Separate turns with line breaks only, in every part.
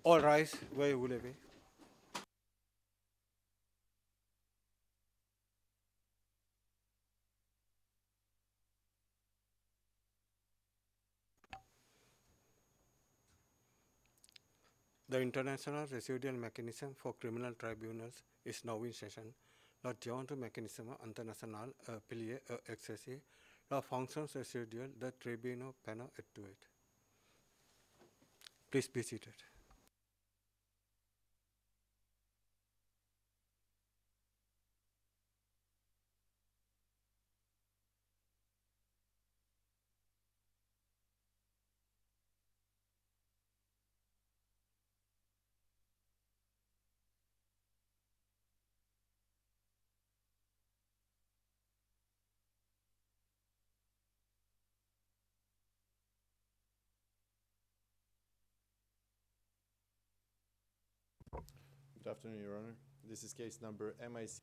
All rise, veuillez vous lever. The International Residual Mechanism for Criminal Tribunals is now in session. La joint mécanisme international pilier exercer la fonction résiduelle de tribunal pénal et tout. Please be seated.
Good afternoon, Your Honor. This is case number MIC.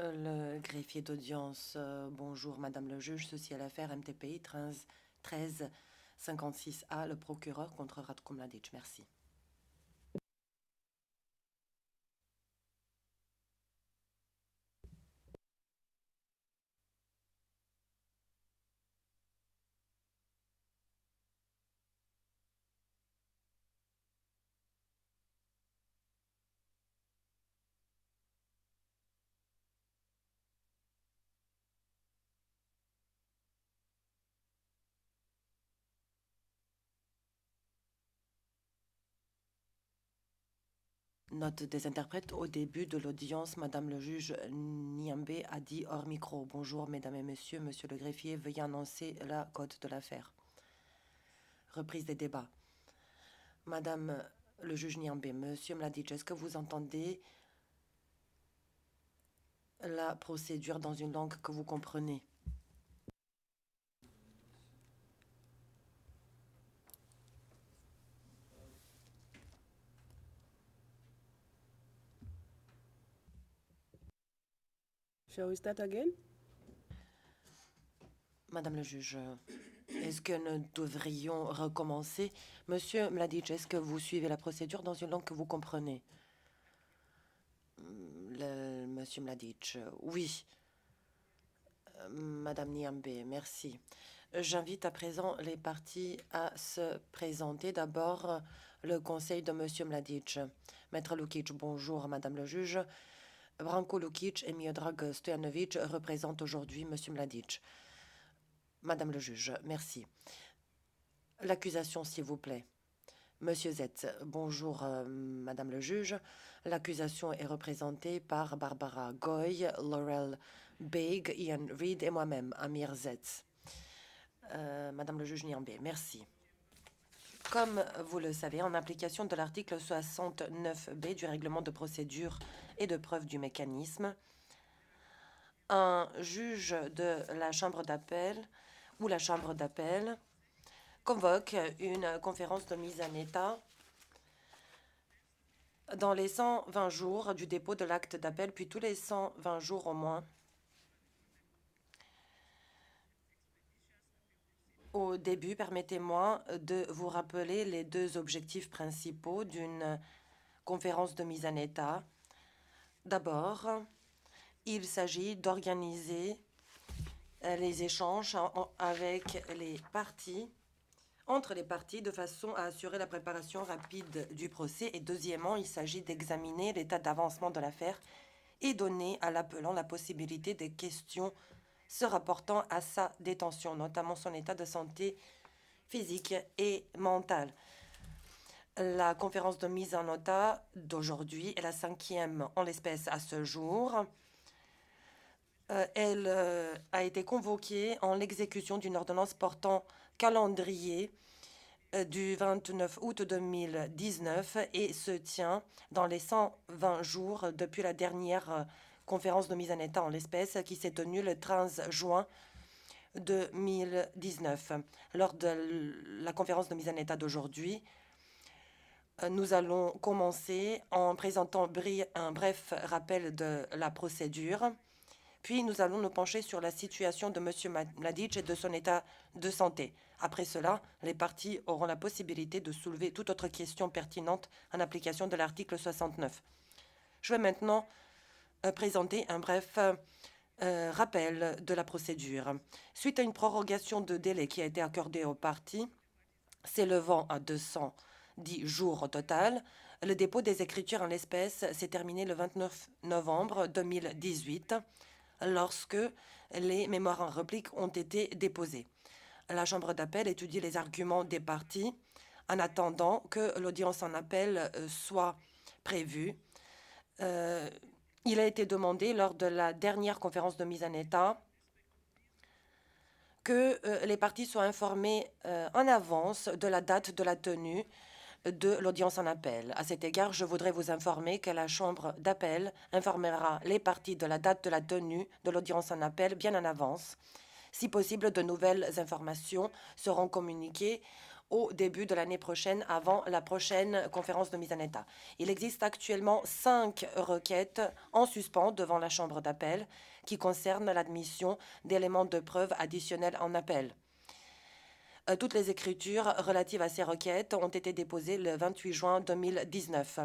Le greffier d'audience, bonjour Madame le juge, ceci est l'affaire MTPI 1356A, le procureur contre Ratko Mladic. Merci. Note des interprètes, au début de l'audience, Madame le juge Niambe a dit hors micro. Bonjour Mesdames et Messieurs, Monsieur le greffier, veuillez annoncer la cote de l'affaire. Reprise des débats. Madame le juge Niambe, Monsieur Mladic, est-ce que vous entendez la procédure dans une langue que vous comprenez?
Shall we start again?
Madame le juge, est-ce que nous devrions recommencer? Monsieur Mladic, est-ce que vous suivez la procédure dans une langue que vous comprenez? Monsieur Mladic, oui. Madame Niambe, merci. J'invite à présent les parties à se présenter. D'abord, le conseil de Monsieur Mladic. Maître Lukic, bonjour, Madame le juge. Branko Lukic et Miodrag Stojanovic représentent aujourd'hui Monsieur Mladic. Madame le juge, merci. L'accusation, s'il vous plaît. Monsieur Zetz, bonjour, Madame le juge. L'accusation est représentée par Barbara Goy, Laurel Beig, Ian Reid et moi-même, Amir Zetz. Madame le juge Niambe, merci. Comme vous le savez, en application de l'article 69B du règlement de procédure et de preuve du mécanisme, un juge de la chambre d'appel ou la chambre d'appel convoque une conférence de mise en état dans les 120 jours du dépôt de l'acte d'appel, puis tous les 120 jours au moins. Au début, permettez-moi de vous rappeler les deux objectifs principaux d'une conférence de mise en état. D'abord, il s'agit d'organiser les échanges avec les parties, entre les parties, de façon à assurer la préparation rapide du procès. Et deuxièmement, il s'agit d'examiner l'état d'avancement de l'affaire et donner à l'appelant la possibilité des questions se rapportant à sa détention, notamment son état de santé physique et mentale. La conférence de mise en état d'aujourd'hui est la 5e en l'espèce à ce jour. Elle a été convoquée en l'exécution d'une ordonnance portant calendrier du 29 août 2019 et se tient dans les 120 jours depuis la dernière conférence de mise en état en l'espèce qui s'est tenue le 13 juin 2019. Lors de la conférence de mise en état d'aujourd'hui, nous allons commencer en présentant un bref rappel de la procédure. Puis nous allons nous pencher sur la situation de M. Mladic et de son état de santé. Après cela, les parties auront la possibilité de soulever toute autre question pertinente en application de l'article 69. Je vais maintenant présenter un bref rappel de la procédure. Suite à une prorogation de délai qui a été accordée aux parties, s'élevant à 210 jours au total, le dépôt des écritures en l'espèce s'est terminé le 29 novembre 2018, lorsque les mémoires en réplique ont été déposés. La Chambre d'appel étudie les arguments des parties en attendant que l'audience en appel soit prévue. Il a été demandé lors de la dernière conférence de mise en état que les parties soient informées en avance de la date de la tenue de l'audience en appel. À cet égard, je voudrais vous informer que la Chambre d'appel informera les parties de la date de la tenue de l'audience en appel bien en avance. Si possible, de nouvelles informations seront communiquées au début de l'année prochaine, avant la prochaine conférence de mise en état. Il existe actuellement 5 requêtes en suspens devant la Chambre d'appel qui concernent l'admission d'éléments de preuve additionnels en appel. Toutes les écritures relatives à ces requêtes ont été déposées le 28 juin 2019.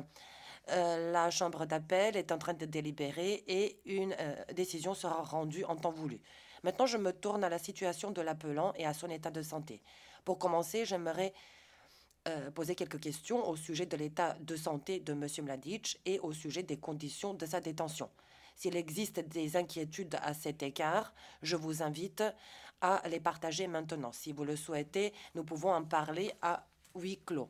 La Chambre d'appel est en train de délibérer et une décision sera rendue en temps voulu. Maintenant, je me tourne à la situation de l'appelant et à son état de santé. Pour commencer, j'aimerais poser quelques questions au sujet de l'état de santé de M. Mladic et au sujet des conditions de sa détention. S'il existe des inquiétudes à cet égard, je vous invite à les partager maintenant. Si vous le souhaitez, nous pouvons en parler à huis clos.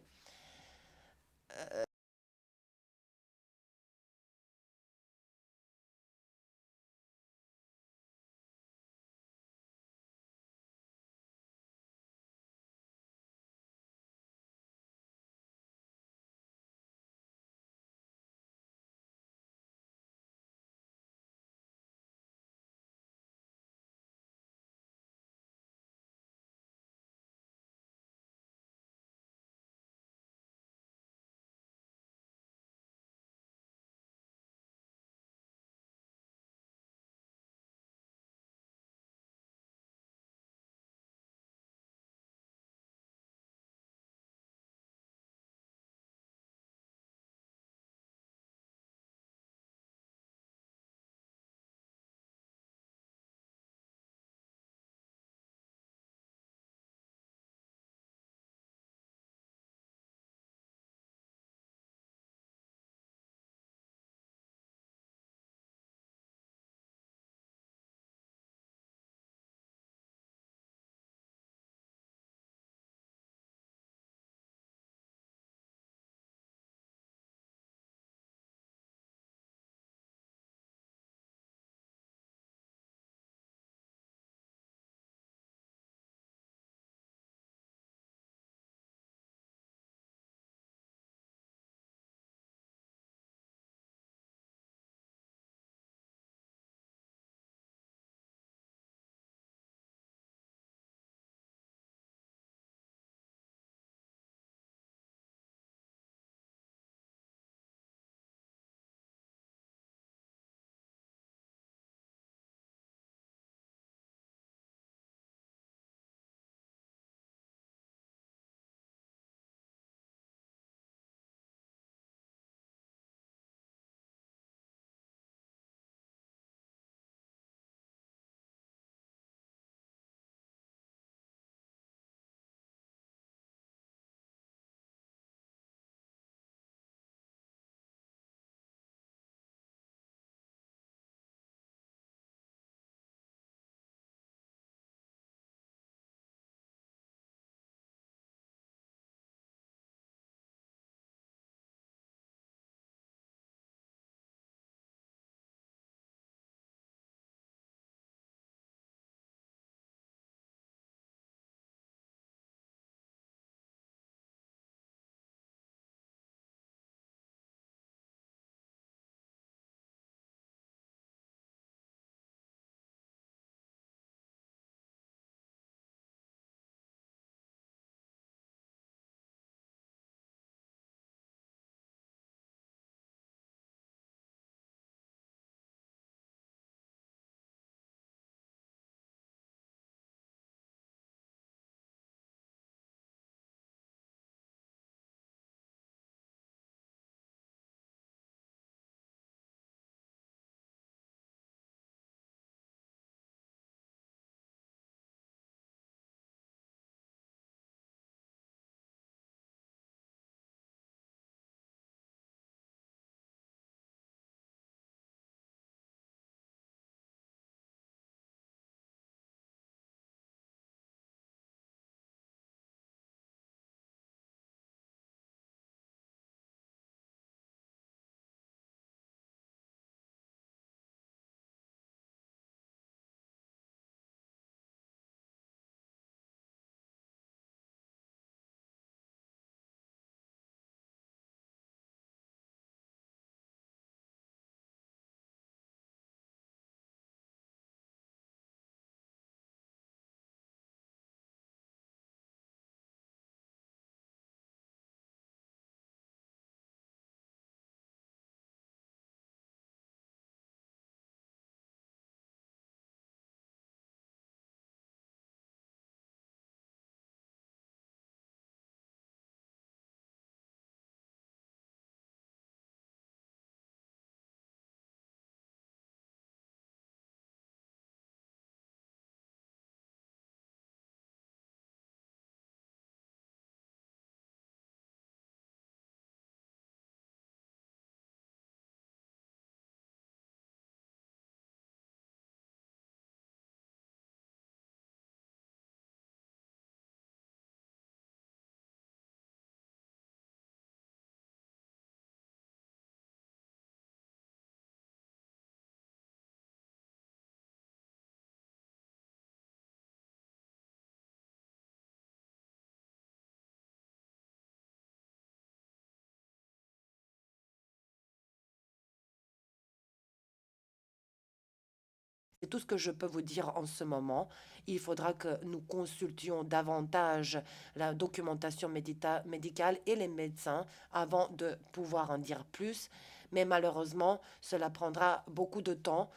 C'est tout ce que je peux vous dire en ce moment. Il faudra que nous consultions davantage la documentation médicale et les médecins avant de pouvoir en dire plus. Mais malheureusement, cela prendra beaucoup de temps.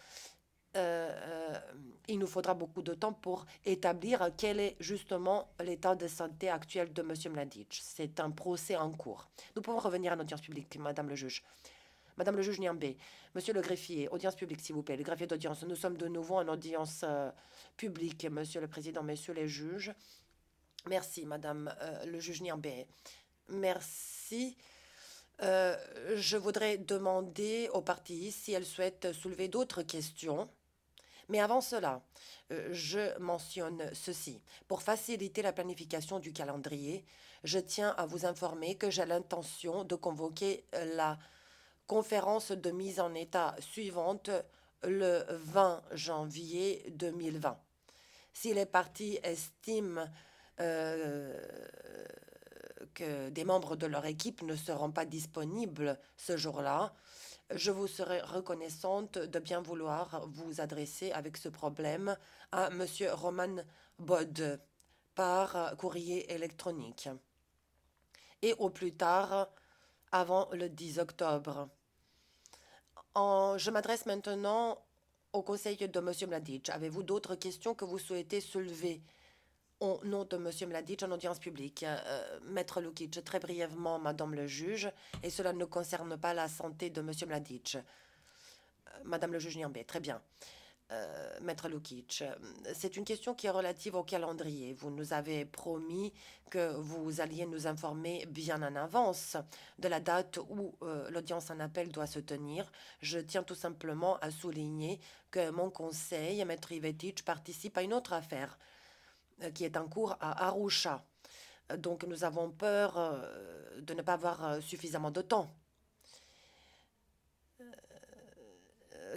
Il nous faudra beaucoup de temps pour établir quel est justement l'état de santé actuel de M. Mladic. C'est un procès en cours. Nous pouvons revenir à l'audience publique, Madame le juge. Madame le juge Niambé, Monsieur le greffier, audience publique, s'il vous plaît, le greffier d'audience. Nous sommes de nouveau en audience publique, Monsieur le Président, Messieurs les juges. Merci, Madame le juge Niambé. Merci. Je voudrais demander aux parties si elles souhaitent soulever d'autres questions. Mais avant cela, je mentionne ceci. Pour faciliter la planification du calendrier, je tiens à vous informer que j'ai l'intention de convoquer la conférence de mise en état suivante le 20 janvier 2020. Si les parties estiment que des membres de leur équipe ne seront pas disponibles ce jour-là, je vous serai reconnaissante de bien vouloir vous adresser avec ce problème à M. Roman Bod par courrier électronique et au plus tard avant le 10 octobre. Je m'adresse maintenant au conseil de M. Mladic. Avez-vous d'autres questions que vous souhaitez soulever au nom de M. Mladic en audience publique? Maître Lukic, très brièvement, Madame le juge, et cela ne concerne pas la santé de M. Mladic. Madame le juge Niambé, très bien. Maître Lukic, c'est une question qui est relative au calendrier. Vous nous avez promis que vous alliez nous informer bien en avance de la date où l'audience en appel doit se tenir. Je tiens tout simplement à souligner que mon conseil, Maître Ivetic, participe à une autre affaire qui est en cours à Arusha. Donc nous avons peur de ne pas avoir suffisamment de temps.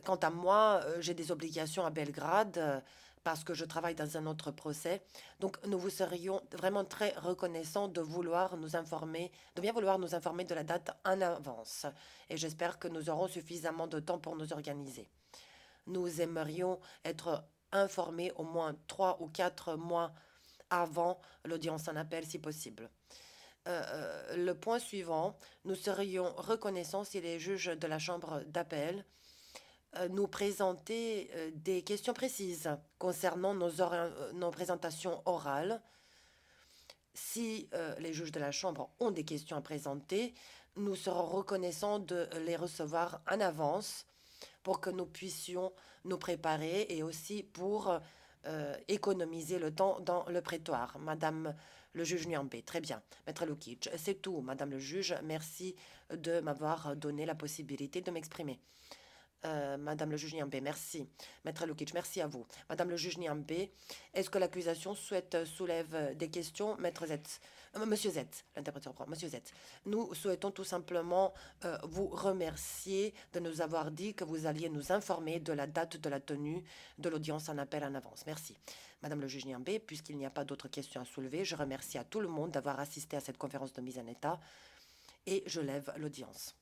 Quant à moi, j'ai des obligations à Belgrade parce que je travaille dans un autre procès. Donc, nous vous serions vraiment très reconnaissants de vouloir nous informer, de bien vouloir nous informer de la date en avance. Et j'espère que nous aurons suffisamment de temps pour nous organiser. Nous aimerions être informés au moins 3 ou 4 mois avant l'audience en appel, si possible. Le point suivant, nous serions reconnaissants si les juges de la chambre d'appel nous présenter des questions précises concernant nos présentations orales. Si les juges de la Chambre ont des questions à présenter, nous serons reconnaissants de les recevoir en avance pour que nous puissions nous préparer et aussi pour économiser le temps dans le prétoire. Madame le juge Niambé, très bien. Maître Lukic, c'est tout, Madame le juge. Merci de m'avoir donné la possibilité de m'exprimer. Madame le juge Niambé, merci. Maître Lukic, merci à vous. Madame le juge Niambé, est-ce que l'accusation soulève des questions? Maître Zetz, Monsieur Zetz, l'interpréteur reprend. Monsieur Zetz, nous souhaitons tout simplement vous remercier de nous avoir dit que vous alliez nous informer de la date de la tenue de l'audience en appel en avance. Merci. Madame le juge Niambé, puisqu'il n'y a pas d'autres questions à soulever, je remercie à tout le monde d'avoir assisté à cette conférence de mise en état et je lève l'audience.